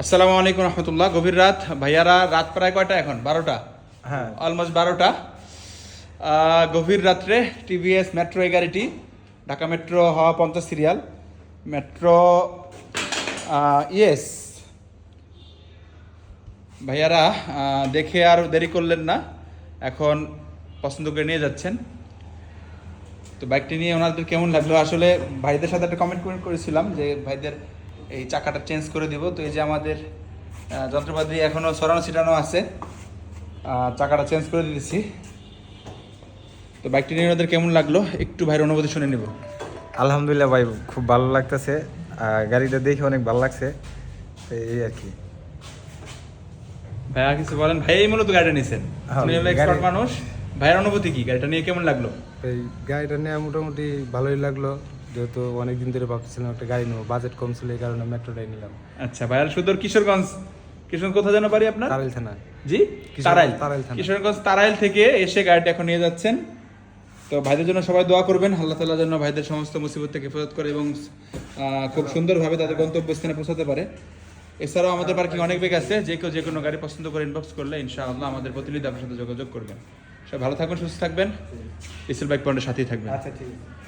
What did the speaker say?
আসসালামু আলাইকুম রহমতুল্লাহ। গভীর রাত, ভাইয়ারা রাত প্রায় কয়টা এখন? 12টা, হ্যাঁ অলমোস্ট 12টা। গভীর রাত্রে টিভিএস মেট্রো এই গাড়িটি, ঢাকা মেট্রো হওয়া 50 সিরিয়াল মেট্রো, ইয়েস ভাইয়ারা, দেখে আর দেরি করলেন না, এখন পছন্দ করে নিয়ে যাচ্ছেন। তো বাইকটি নিয়ে ওনাদের কেমন লাগলো? আসলে ভাইদের সাথে একটা কমেন্ট করেছিলাম যে ভাইদের এই চাকাটা চেঞ্জ করে দিব। তো এই যে আমাদের যন্ত্রপাতি এখনও সরানো ছিটানো আছে, চাকাটা চেঞ্জ করে দিয়েছি। তো বাইকটি নিয়ে ওনাদের কেমন লাগলো একটু ভাইয়ের অনুভূতি শুনে নেব। আলহামদুলিল্লাহ ভাই, খুব ভালো লাগতেছে। গাড়িটা দেখে অনেক ভালো লাগছে, তো এই আর কি। ভাইয়া কিছু বলেন, ভাই এই মূলত গাড়িটা নিয়েছেন, হ্যাঁ, উনি হলো এক্সপার্ট মানুষ। ভাইয়ের অনুভূতি কি, গাড়িটা নিয়ে কেমন লাগলো? এই গাড়িটা নিয়ে মোটামুটি ভালোই লাগলো, যেহেতু অনেকদিন ধরে ভাবছিলাম একটা গাড়ি নেবো, বাজেট কম ছিল এই কারণে মেট্রোটাই নিলাম। আচ্ছা, ভাইয়ার সুদূর কিশোরগঞ্জ, কিশোরগঞ্জ কোথায় যেন বাড়ি আপনার? তারাইল থানা। জি, তারাইল থানা। কিশোরগঞ্জ তারাইল থেকে এসে গাড়িটা এখন নিয়ে যাচ্ছেন। তো ভাইদের জন্য সবাই দোয়া করবেন, আল্লাহ তাআলা যেন ভাইদের সমস্ত মুসিবত থেকে হেফাজত করে এবং খুব সুন্দরভাবে তাদের গন্তব্যস্থানে পৌঁছাতে পারে। এছাড়াও আমাদের পার্কিং অনেক বেগ আছে, যে কেউ যে কোনো গাড়ি পছন্দ করে ইনবক্স করলে ইনশাআল্লাহ আমাদের প্রতিনিধি আপনার সাথে যোগাযোগ করবেন। সবাই ভালো থাকবেন, সুস্থ থাকবেন, ইসেল বাইক পয়েন্টের সাথেই থাকবেন। আচ্ছা, ঠিক আছে।